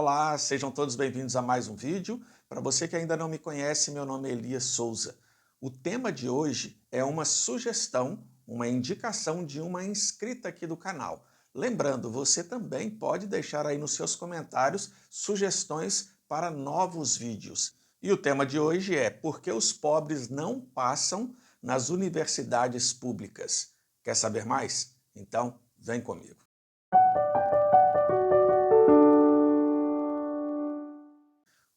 Olá, sejam todos bem-vindos a mais um vídeo. Para você que ainda não me conhece, meu nome é Elias Souza. O tema de hoje é uma sugestão, uma indicação de uma inscrita aqui do canal. Lembrando, você também pode deixar aí nos seus comentários sugestões para novos vídeos. E o tema de hoje é por que os pobres não passam nas universidades públicas. Quer saber mais? Então, vem comigo.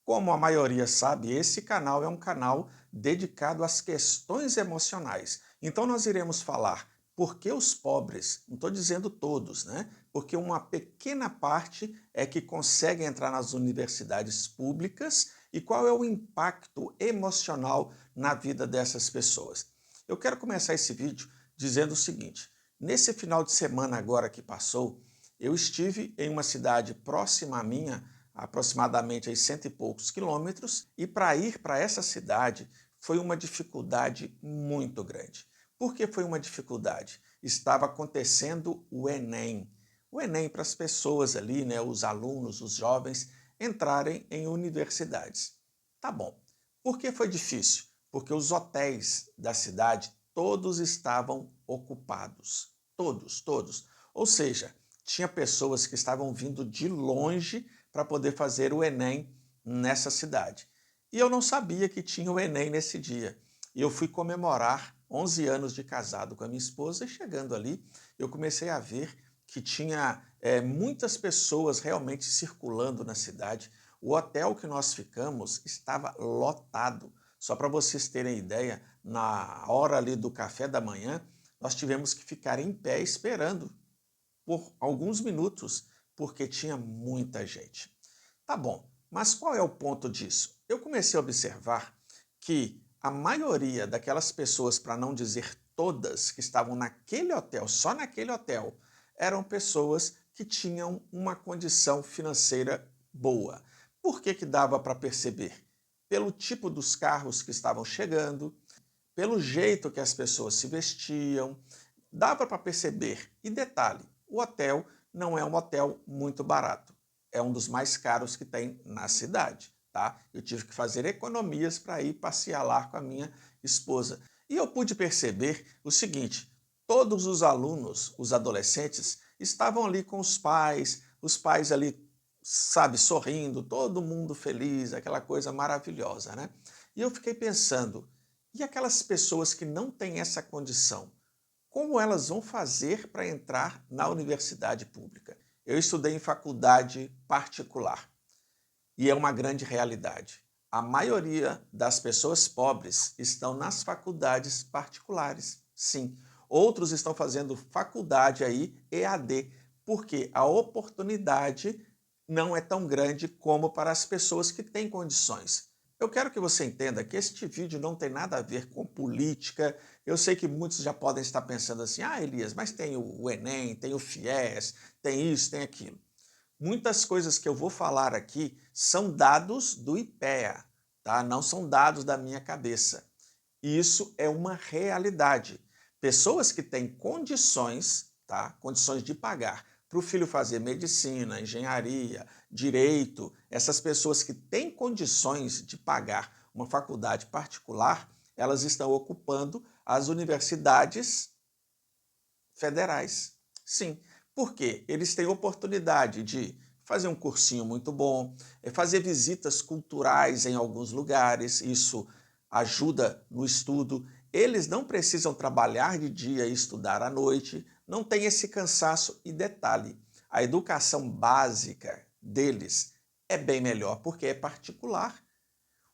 Como a maioria sabe, esse canal é um canal dedicado às questões emocionais. Então nós iremos falar por que os pobres, não estou dizendo todos, né? Porque uma pequena parte é que consegue entrar nas universidades públicas e qual é o impacto emocional na vida dessas pessoas. Eu quero começar esse vídeo dizendo o seguinte: nesse final de semana agora que passou, eu estive em uma cidade próxima à minha, aproximadamente aí cento e poucos quilômetros, e para ir para essa cidade foi uma dificuldade muito grande. Por que foi uma dificuldade? Estava acontecendo o Enem. O Enem para as pessoas ali, né, os alunos, os jovens, entrarem em universidades. Tá bom. Por que foi difícil? Porque os hotéis da cidade todos estavam ocupados. Todos, todos. Ou seja, tinha pessoas que estavam vindo de longe para poder fazer o Enem nessa cidade. E eu não sabia que tinha o Enem nesse dia. E eu fui comemorar 11 anos de casado com a minha esposa e chegando ali, eu comecei a ver que tinha muitas pessoas realmente circulando na cidade. O hotel que nós ficamos estava lotado. Só para vocês terem ideia, na hora ali do café da manhã, nós tivemos que ficar em pé esperando por alguns minutos, porque tinha muita gente. Tá bom, mas qual é o ponto disso? Eu comecei a observar que a maioria daquelas pessoas, para não dizer todas, que estavam naquele hotel, só naquele hotel, eram pessoas que tinham uma condição financeira boa. Por que que dava para perceber? Pelo tipo dos carros que estavam chegando, pelo jeito que as pessoas se vestiam, dava para perceber. E detalhe, o hotel não é um hotel muito barato. É um dos mais caros que tem na cidade, tá? Eu tive que fazer economias para ir passear lá com a minha esposa. E eu pude perceber o seguinte: todos os alunos, os adolescentes, estavam ali com os pais ali, sabe, sorrindo, todo mundo feliz, aquela coisa maravilhosa, né? E eu fiquei pensando, e aquelas pessoas que não têm essa condição? Como elas vão fazer para entrar na universidade pública? Eu estudei em faculdade particular e é uma grande realidade. A maioria das pessoas pobres estão nas faculdades particulares, sim. Outros estão fazendo faculdade aí EAD, porque a oportunidade não é tão grande como para as pessoas que têm condições. Eu quero que você entenda que este vídeo não tem nada a ver com política. Eu sei que muitos já podem estar pensando assim: ah, Elias, mas tem o Enem, tem o FIES, tem isso, tem aquilo. Muitas coisas que eu vou falar aqui são dados do IPEA, tá? Não são dados da minha cabeça. Isso é uma realidade. Pessoas que têm condições, tá? Condições de pagar para o filho fazer medicina, engenharia, direito, essas pessoas que têm condições de pagar uma faculdade particular, elas estão ocupando as universidades federais. Sim, porque eles têm oportunidade de fazer um cursinho muito bom, fazer visitas culturais em alguns lugares, isso ajuda no estudo. Eles não precisam trabalhar de dia e estudar à noite, não tem esse cansaço. E detalhe, a educação básica deles é bem melhor porque é particular.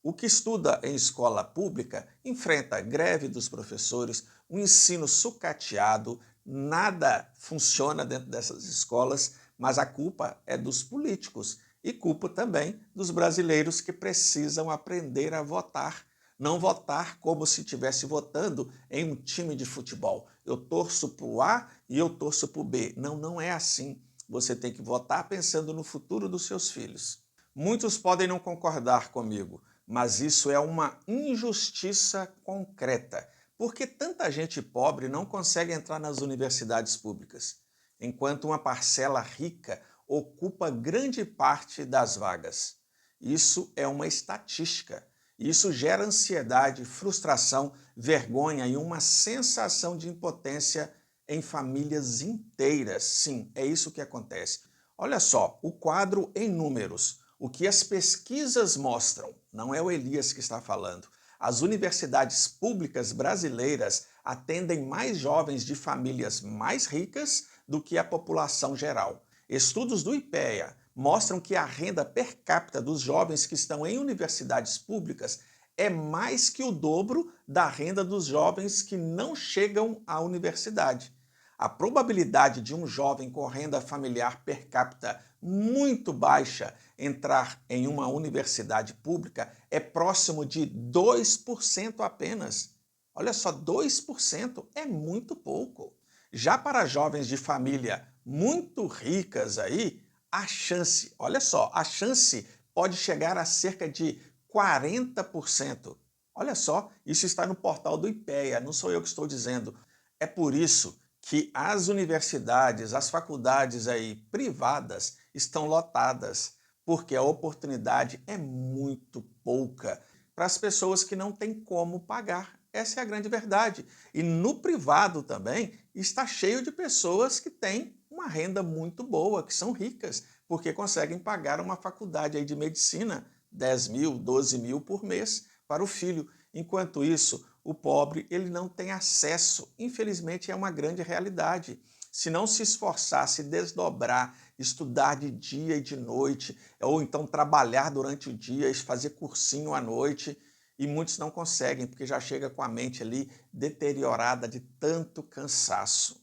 O que estuda em escola pública enfrenta greve dos professores, um ensino sucateado, nada funciona dentro dessas escolas, mas a culpa é dos políticos e culpa também dos brasileiros que precisam aprender a votar. Não votar como se estivesse votando em um time de futebol. Eu torço para o A e eu torço para o B. Não, não é assim. Você tem que votar pensando no futuro dos seus filhos. Muitos podem não concordar comigo, mas isso é uma injustiça concreta. Porque tanta gente pobre não consegue entrar nas universidades públicas, enquanto uma parcela rica ocupa grande parte das vagas. Isso é uma estatística. Isso gera ansiedade, frustração, vergonha e uma sensação de impotência em famílias inteiras. Sim, é isso que acontece. Olha só, o quadro em números. O que as pesquisas mostram, não é o Elias que está falando. As universidades públicas brasileiras atendem mais jovens de famílias mais ricas do que a população geral. Estudos do IPEA mostram que a renda per capita dos jovens que estão em universidades públicas é mais que o dobro da renda dos jovens que não chegam à universidade. A probabilidade de um jovem com renda familiar per capita muito baixa entrar em uma universidade pública é próximo de 2% apenas. Olha só, 2% é muito pouco. Já para jovens de família muito ricas aí, a chance, olha só, a chance pode chegar a cerca de 40%. Olha só, isso está no portal do IPEA, não sou eu que estou dizendo. É por isso que as universidades, as faculdades aí privadas estão lotadas, porque a oportunidade é muito pouca para as pessoas que não têm como pagar. Essa é a grande verdade. E no privado também está cheio de pessoas que têm uma renda muito boa, que são ricas, porque conseguem pagar uma faculdade aí de medicina, 10 mil, 12 mil por mês para o filho. Enquanto isso, o pobre ele não tem acesso. Infelizmente, é uma grande realidade. Se não se esforçar, se desdobrar, estudar de dia e de noite, ou então trabalhar durante o dia e fazer cursinho à noite, e muitos não conseguem, porque já chega com a mente ali deteriorada de tanto cansaço.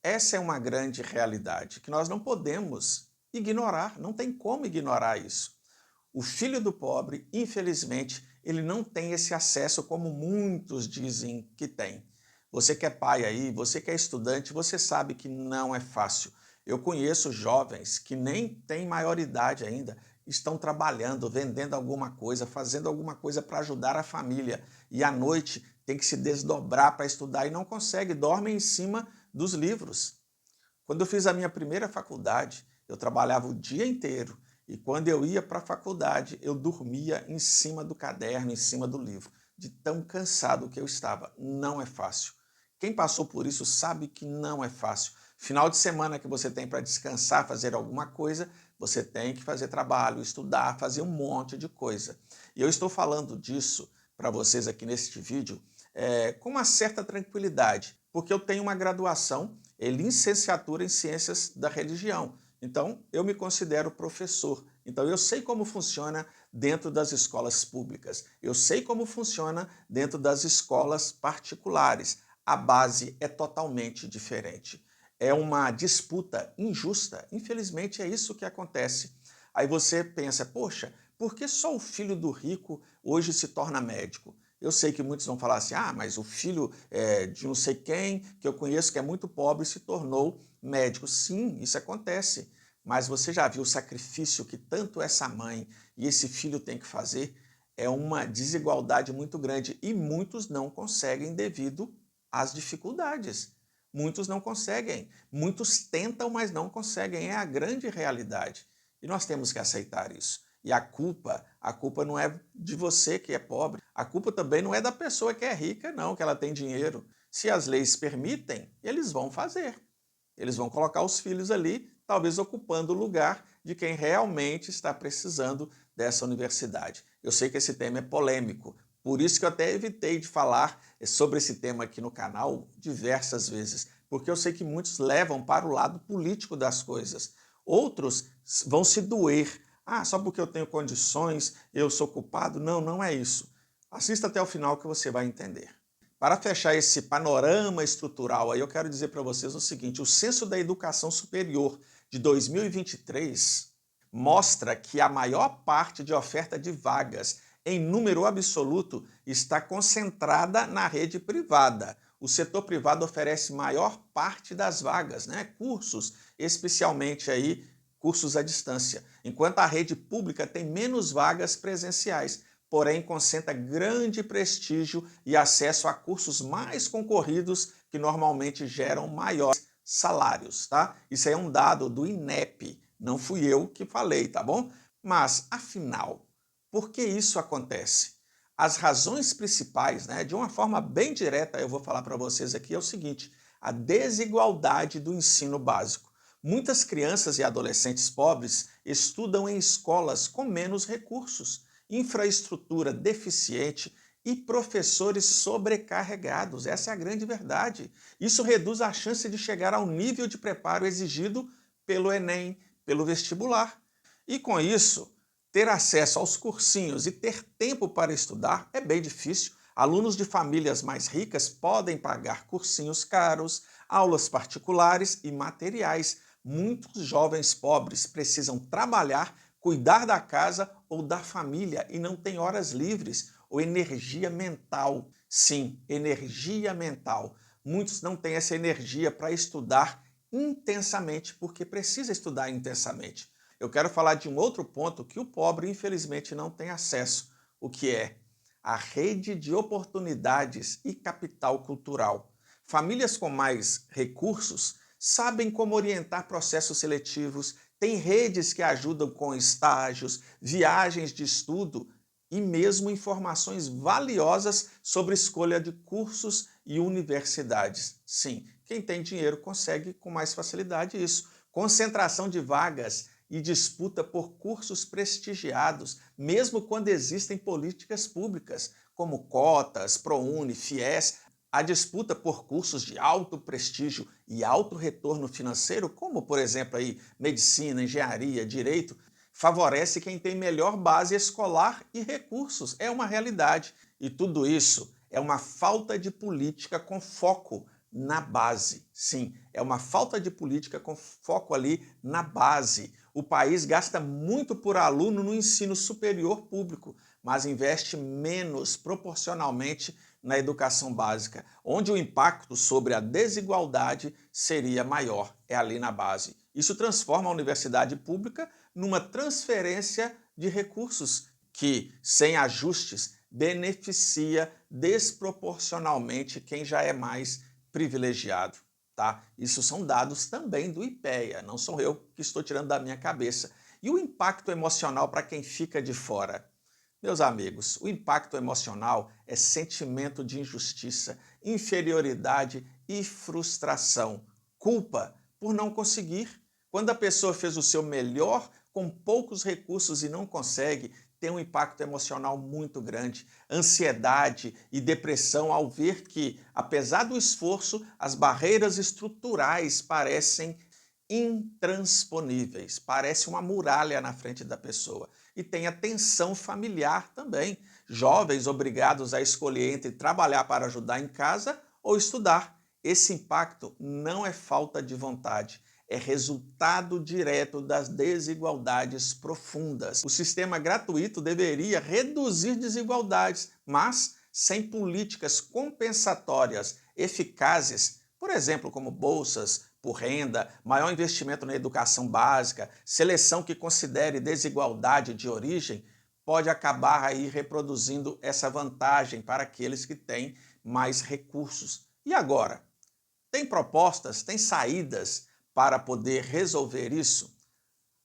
Essa é uma grande realidade que nós não podemos ignorar, não tem como ignorar isso. O filho do pobre, infelizmente, ele não tem esse acesso como muitos dizem que tem. Você que é pai aí, você que é estudante, você sabe que não é fácil. Eu conheço jovens que nem têm maioridade ainda, estão trabalhando, vendendo alguma coisa, fazendo alguma coisa para ajudar a família e à noite tem que se desdobrar para estudar e não consegue, dorme em cima dos livros. Quando eu fiz a minha primeira faculdade, eu trabalhava o dia inteiro e quando eu ia para a faculdade, eu dormia em cima do caderno, em cima do livro, de tão cansado que eu estava. Não é fácil. Quem passou por isso sabe que não é fácil. Final de semana que você tem para descansar, fazer alguma coisa, você tem que fazer trabalho, estudar, fazer um monte de coisa. E eu estou falando disso para vocês aqui neste vídeo com uma certa tranquilidade, porque eu tenho uma graduação em licenciatura em Ciências da Religião. Então, eu me considero professor. Então, eu sei como funciona dentro das escolas públicas. Eu sei como funciona dentro das escolas particulares. A base é totalmente diferente. É uma disputa injusta. Infelizmente, é isso que acontece. Aí você pensa, poxa, por que só o filho do rico hoje se torna médico? Eu sei que muitos vão falar assim, mas o filho de não sei quem, que eu conheço, que é muito pobre, se tornou médico. Sim, isso acontece. Mas você já viu o sacrifício que tanto essa mãe e esse filho têm que fazer? É uma desigualdade muito grande e muitos não conseguem devido às dificuldades. Muitos não conseguem. Muitos tentam, mas não conseguem. É a grande realidade. E nós temos que aceitar isso. E a culpa não é de você que é pobre, a culpa também não é da pessoa que é rica, não, que ela tem dinheiro. Se as leis permitem, eles vão fazer. Eles vão colocar os filhos ali, talvez ocupando o lugar de quem realmente está precisando dessa universidade. Eu sei que esse tema é polêmico, por isso que eu até evitei de falar sobre esse tema aqui no canal diversas vezes, porque eu sei que muitos levam para o lado político das coisas. Outros vão se doer. Só porque eu tenho condições, eu sou culpado? Não, não é isso. Assista até o final que você vai entender. Para fechar esse panorama estrutural, aí eu quero dizer para vocês o seguinte, o Censo da Educação Superior de 2023 mostra que a maior parte de oferta de vagas em número absoluto está concentrada na rede privada. O setor privado oferece maior parte das vagas, né? Cursos, especialmente aí cursos à distância, enquanto a rede pública tem menos vagas presenciais, porém concentra grande prestígio e acesso a cursos mais concorridos que normalmente geram maiores salários, tá? Isso aí é um dado do INEP, Não fui eu que falei, tá bom? Mas, afinal, por que isso acontece? As razões principais, né, de uma forma bem direta, eu vou falar para vocês aqui, é o seguinte: a desigualdade do ensino básico. Muitas crianças e adolescentes pobres estudam em escolas com menos recursos, infraestrutura deficiente e professores sobrecarregados. Essa é a grande verdade. Isso reduz a chance de chegar ao nível de preparo exigido pelo Enem, pelo vestibular. E com isso, ter acesso aos cursinhos e ter tempo para estudar é bem difícil. Alunos de famílias mais ricas podem pagar cursinhos caros, aulas particulares e materiais. Muitos jovens pobres precisam trabalhar, cuidar da casa ou da família e não têm horas livres ou energia mental. Sim, energia mental. Muitos não têm essa energia para estudar intensamente porque precisa estudar intensamente. Eu quero falar de um outro ponto que o pobre, infelizmente, não tem acesso, o que é a rede de oportunidades e capital cultural. Famílias com mais recursos sabem como orientar processos seletivos, têm redes que ajudam com estágios, viagens de estudo e mesmo informações valiosas sobre escolha de cursos e universidades. Sim, quem tem dinheiro consegue com mais facilidade isso. Concentração de vagas e disputa por cursos prestigiados, mesmo quando existem políticas públicas, como cotas, ProUni, FIES. A disputa por cursos de alto prestígio e alto retorno financeiro, como por exemplo aí medicina, engenharia, direito, favorece quem tem melhor base escolar e recursos. É uma realidade. E tudo isso é uma falta de política com foco na base. Sim, é uma falta de política com foco ali na base. O país gasta muito por aluno no ensino superior público, mas investe menos proporcionalmente na educação básica, onde o impacto sobre a desigualdade seria maior, é ali na base. Isso transforma a universidade pública numa transferência de recursos que, sem ajustes, beneficia desproporcionalmente quem já é mais privilegiado. Tá? Isso são dados também do IPEA, não sou eu que estou tirando da minha cabeça. E o impacto emocional para quem fica de fora? Meus amigos, o impacto emocional é sentimento de injustiça, inferioridade e frustração, culpa por não conseguir. Quando a pessoa fez o seu melhor com poucos recursos e não consegue, tem um impacto emocional muito grande. Ansiedade e depressão ao ver que, apesar do esforço, as barreiras estruturais parecem intransponíveis, parece uma muralha na frente da pessoa. E tem a tensão familiar também. Jovens obrigados a escolher entre trabalhar para ajudar em casa ou estudar. Esse impacto não é falta de vontade, é resultado direto das desigualdades profundas. O sistema gratuito deveria reduzir desigualdades, mas sem políticas compensatórias eficazes, por exemplo, como bolsas por renda, maior investimento na educação básica, seleção que considere desigualdade de origem, pode acabar aí reproduzindo essa vantagem para aqueles que têm mais recursos. E agora? Tem propostas, tem saídas para poder resolver isso?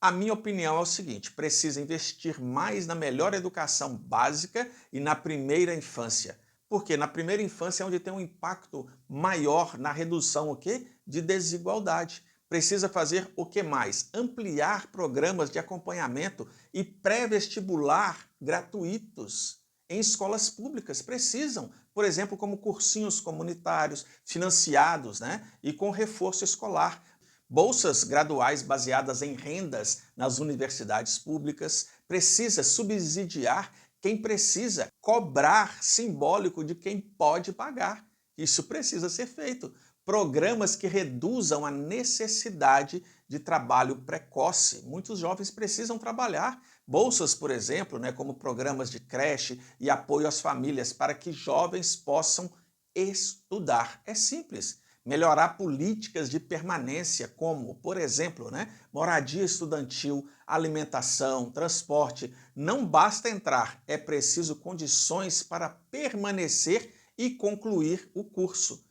A minha opinião é o seguinte: precisa investir mais na melhor educação básica e na primeira infância. Porque na primeira infância é onde tem um impacto maior na redução o quê? De desigualdade. Precisa fazer o que mais? Ampliar programas de acompanhamento e pré-vestibular gratuitos em escolas públicas. Precisam, por exemplo, como cursinhos comunitários financiados, né? E com reforço escolar. Bolsas graduais baseadas em rendas nas universidades públicas, precisa subsidiar quem precisa, cobrar simbólico de quem pode pagar. Isso precisa ser feito. Programas que reduzam a necessidade de trabalho precoce. Muitos jovens precisam trabalhar. Bolsas, por exemplo, né, como programas de creche e apoio às famílias para que jovens possam estudar. É simples. Melhorar políticas de permanência, como, por exemplo, né, moradia estudantil, alimentação, transporte. Não basta entrar, é preciso condições para permanecer e concluir o curso.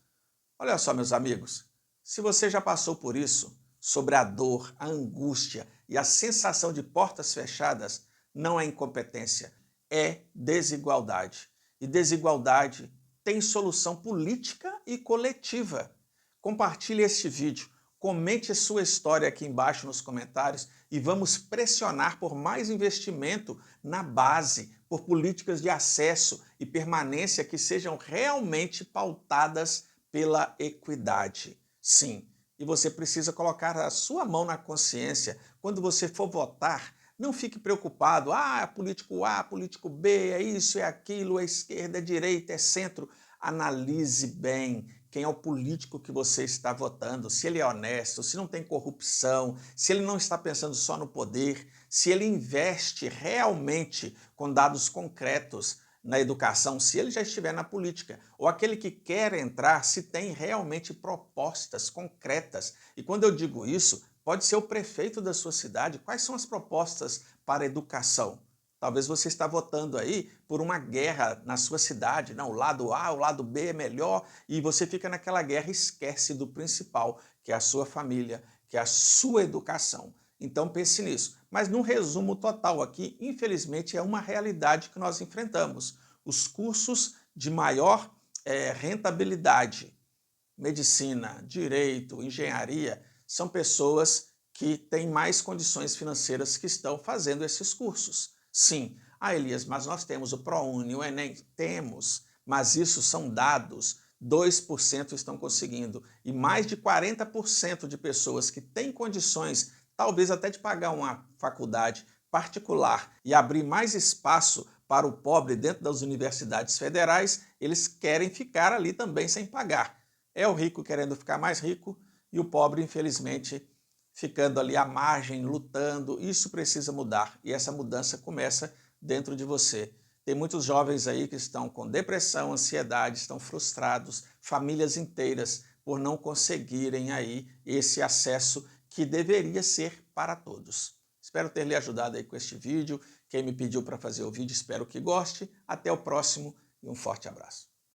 Olha só, meus amigos, se você já passou por isso, sobre a dor, a angústia e a sensação de portas fechadas não é incompetência, é desigualdade. E desigualdade tem solução política e coletiva. Compartilhe este vídeo, comente sua história aqui embaixo nos comentários e vamos pressionar por mais investimento na base, por políticas de acesso e permanência que sejam realmente pautadas pela equidade. Sim, e você precisa colocar a sua mão na consciência. Quando você for votar, não fique preocupado, político A, político B, é isso, é aquilo, é esquerda, é direita, é centro. Analise bem quem é o político que você está votando, se ele é honesto, se não tem corrupção, se ele não está pensando só no poder, se ele investe realmente com dados concretos na educação, se ele já estiver na política, ou aquele que quer entrar, se tem realmente propostas concretas. E quando eu digo isso, pode ser o prefeito da sua cidade. Quais são as propostas para a educação? Talvez você está votando aí por uma guerra na sua cidade. Não, o lado A, o lado B é melhor, e você fica naquela guerra e esquece do principal, que é a sua família, que é a sua educação. Então pense nisso. Mas num resumo total aqui, infelizmente é uma realidade que nós enfrentamos. Os cursos de maior rentabilidade, medicina, direito, engenharia, são pessoas que têm mais condições financeiras que estão fazendo esses cursos. Sim, Elias, mas nós temos o ProUni, o Enem, temos, mas isso são dados. 2% estão conseguindo e mais de 40% de pessoas que têm condições, talvez até de pagar uma faculdade particular e abrir mais espaço para o pobre dentro das universidades federais, eles querem ficar ali também sem pagar. É o rico querendo ficar mais rico e o pobre, infelizmente, ficando ali à margem, lutando. Isso precisa mudar e essa mudança começa dentro de você. Tem muitos jovens aí que estão com depressão, ansiedade, estão frustrados, famílias inteiras por não conseguirem aí esse acesso que deveria ser para todos. Espero ter lhe ajudado aí com este vídeo. Quem me pediu para fazer o vídeo, espero que goste. Até o próximo e um forte abraço.